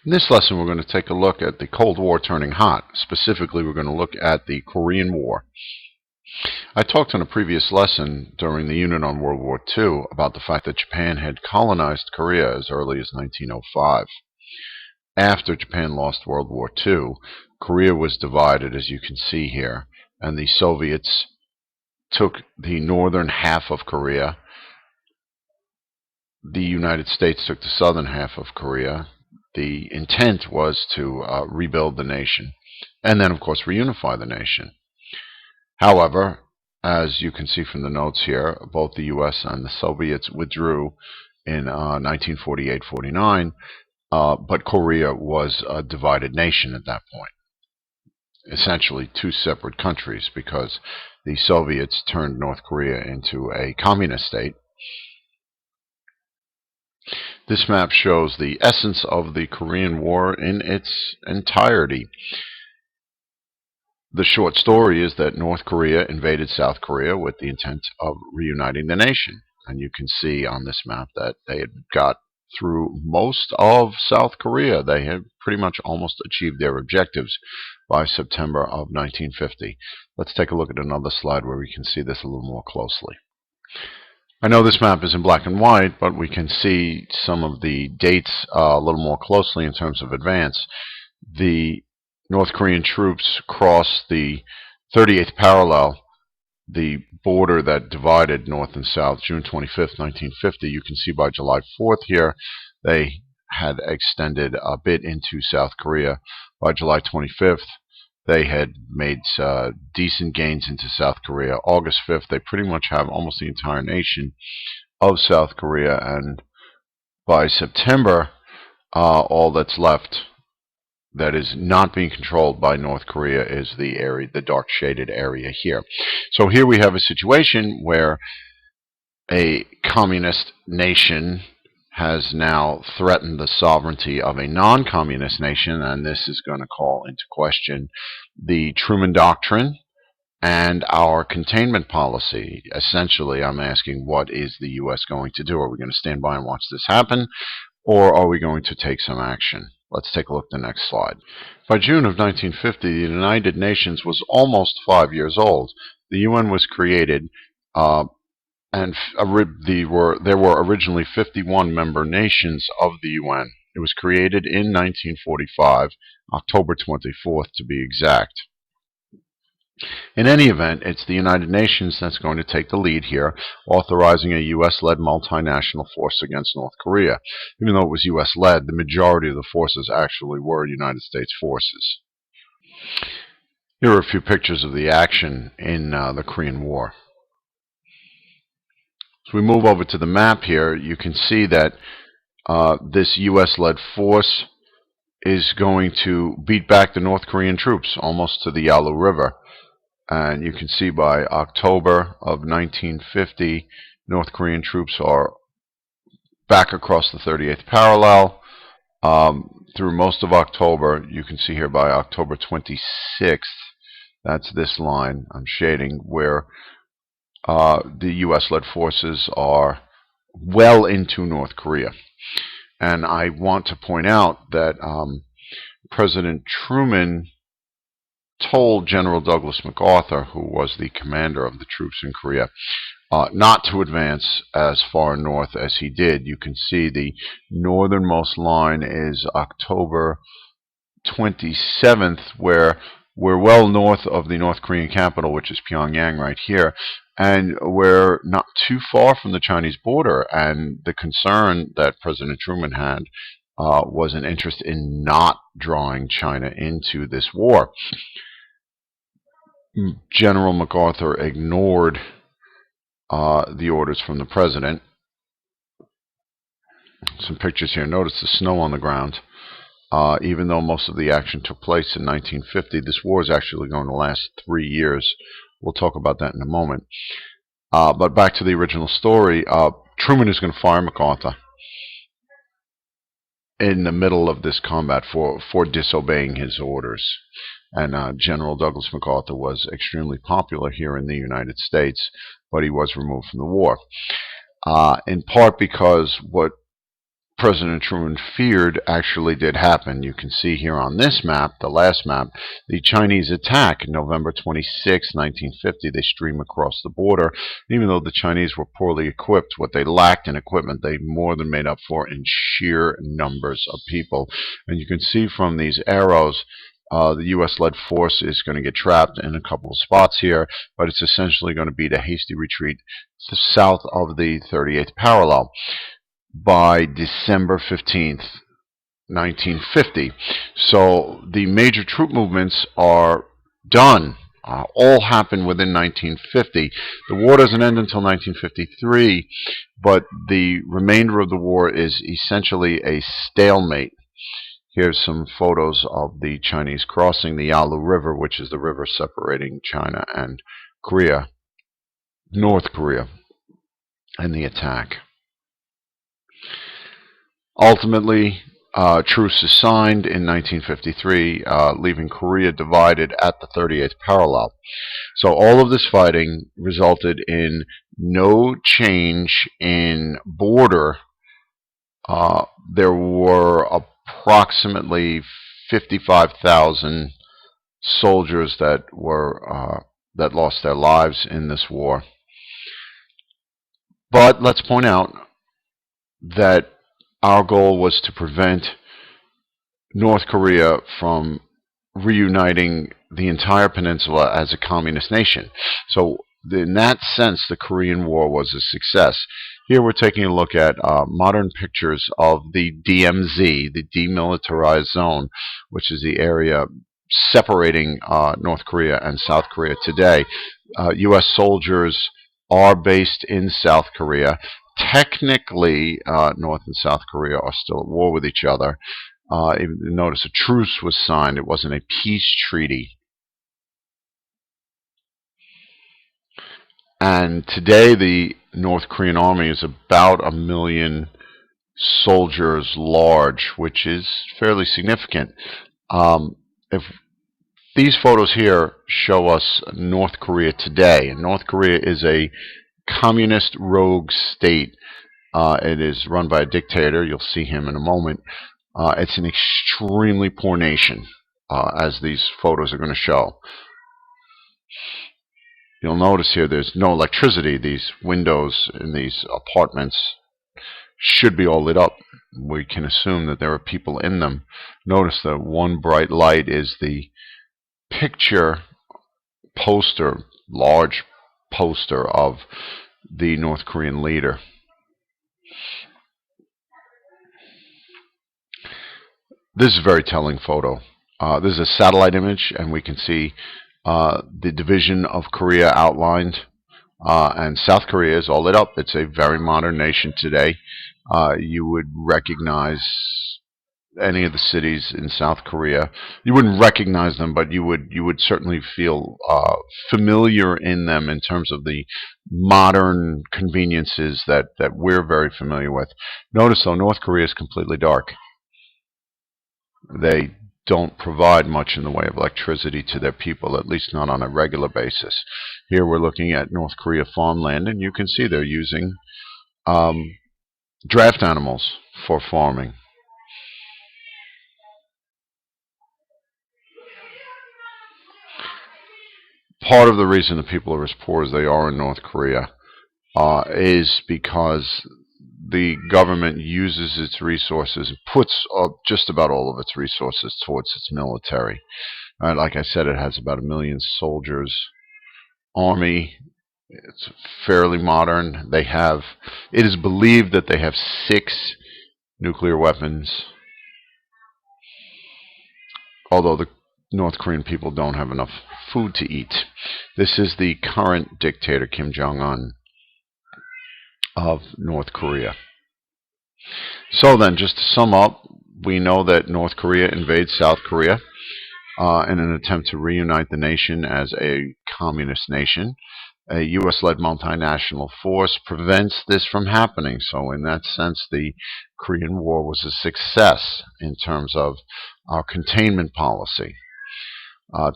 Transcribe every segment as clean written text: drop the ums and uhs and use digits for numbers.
In this lesson, we're going to take a look at the Cold War turning hot. Specifically, we're going to look at the Korean War. I talked in a previous lesson during the unit on World War II about the fact that Japan had colonized Korea as early as 1905. After Japan lost World War II, Korea was divided, as you can see here, and the Soviets took the northern half of Korea. The United States took the southern half of Korea. The intent was to rebuild the nation and then, of course, reunify the nation. However, as you can see from the notes here, both the U.S. and the Soviets withdrew in 1948-49, but Korea was a divided nation at that point. Essentially two separate countries, because the Soviets turned North Korea into a communist state. This map shows the essence of the Korean War in its entirety. The short story is that North Korea invaded South Korea with the intent of reuniting the nation. And you can see on this map that they had got through most of South Korea. They had pretty much almost achieved their objectives by September of 1950. Let's take a look at another slide where we can see this a little more closely. I know this map is in black and white, but we can see some of the dates a little more closely in terms of advance. The North Korean troops crossed the 38th parallel, the border that divided North and South, June 25th, 1950. You can see by July 4th here, they had extended a bit into South Korea. By July 25th, they had made decent gains into South Korea. August 5th, they pretty much have almost the entire nation of South Korea. And by September, all that's left that is not being controlled by North Korea is the area, the dark shaded area here. So here we have a situation where a communist nation has now threatened the sovereignty of a non-communist nation, and this is going to call into question the Truman Doctrine and our containment policy. Essentially, I'm asking, what is the U.S. going to do? Are we going to stand by and watch this happen, or are we going to take some action? Let's take a look at the next slide. By June of 1950, the United Nations was almost 5 years old. The UN was created, and there were originally 51 member nations of the UN. It was created in 1945, October 24th to be exact. In any event, it's the United Nations that's going to take the lead here, authorizing a U.S.-led multinational force against North Korea. Even though it was U.S.-led, the majority of the forces actually were United States forces. Here are a few pictures of the action in the Korean War. As we move over to the map here, you can see that this U.S.-led force is going to beat back the North Korean troops almost to the Yalu River. And you can see by October of 1950, North Korean troops are back across the 38th parallel. Through most of October, you can see here by October 26th, that's this line I'm shading, where the U.S.-led forces are well into North Korea. And I want to point out that President Truman told General Douglas MacArthur, who was the commander of the troops in Korea, not to advance as far north as he did. You can see the northernmost line is October 27th, where we're well north of the North Korean capital, which is Pyongyang right here, and we're not too far from the Chinese border. And the concern that President Truman had was an interest in not drawing China into this war. General MacArthur ignored the orders from the president. Some pictures here. Notice the snow on the ground. Even though most of the action took place in 1950, this war is actually going to last 3 years. We'll talk about that in a moment. But back to the original story, Truman is going to fire MacArthur in the middle of this combat for disobeying his orders. And General Douglas MacArthur was extremely popular here in the United States, but he was removed from the war. In part because what President Truman feared actually did happen. You can see here on this map, the last map, the Chinese attack November 26, 1950. They stream across the border. Even though the Chinese were poorly equipped, what they lacked in equipment, they more than made up for in sheer numbers of people. And you can see from these arrows, the U.S.-led force is going to get trapped in a couple of spots here, but it's essentially going to be the hasty retreat south of the 38th parallel by December 15th, 1950. So the major troop movements are done. All happen within 1950. The war doesn't end until 1953, but the remainder of the war is essentially a stalemate. Here's some photos of the Chinese crossing the Yalu River, which is the river separating China and Korea, North Korea, and the attack. Ultimately, truce is signed in 1953, leaving Korea divided at the 38th parallel. So all of this fighting resulted in no change in border. There were approximately 55,000 soldiers that lost their lives in this war. But let's point out that our goal was to prevent North Korea from reuniting the entire peninsula as a communist nation. So in that sense, the Korean War was a success. Here we're taking a look at modern pictures of the DMZ, the Demilitarized Zone, which is the area separating North Korea and South Korea today. U.S. soldiers are based in South Korea. Technically, North and South Korea are still at war with each other. Notice a truce was signed. It wasn't a peace treaty. And today the North Korean army is about 1 million soldiers large, which is fairly significant. If these photos here show us North Korea today, and North Korea is a communist rogue state. It is run by a dictator. You'll see him in a moment. It's an extremely poor nation, as these photos are going to show. You'll notice here there's no electricity. These windows in these apartments should be all lit up. We can assume that there are people in them. Notice that one bright light is the picture poster, large poster of the North Korean leader. This is a very telling photo. This is a satellite image, and we can see the division of Korea outlined, and South Korea is all lit up. It's a very modern nation today. You would recognize any of the cities in South Korea. You wouldn't recognize them, but you would certainly feel familiar in them in terms of the modern conveniences that we're very familiar with. Notice though, North Korea is completely dark. They don't provide much in the way of electricity to their people, at least not on a regular basis. Here we're looking at North Korea farmland, and you can see they're using draft animals for farming. Part of the reason the people are as poor as they are in North Korea is because the government uses its resources, puts just about all of its resources towards its military. Like I said, it has about 1 million soldiers. Army, it's fairly modern. It is believed that they have 6 nuclear weapons, although the North Korean people don't have enough food to eat. This is the current dictator, Kim Jong-un, of North Korea. So then, just to sum up, we know that North Korea invades South Korea in an attempt to reunite the nation as a communist nation. A U.S.-led multinational force prevents this from happening. So in that sense, the Korean War was a success in terms of our containment policy.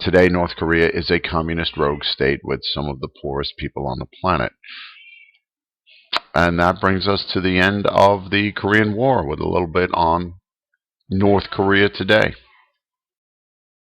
Today, North Korea is a communist rogue state with some of the poorest people on the planet. And that brings us to the end of the Korean War with a little bit on North Korea today.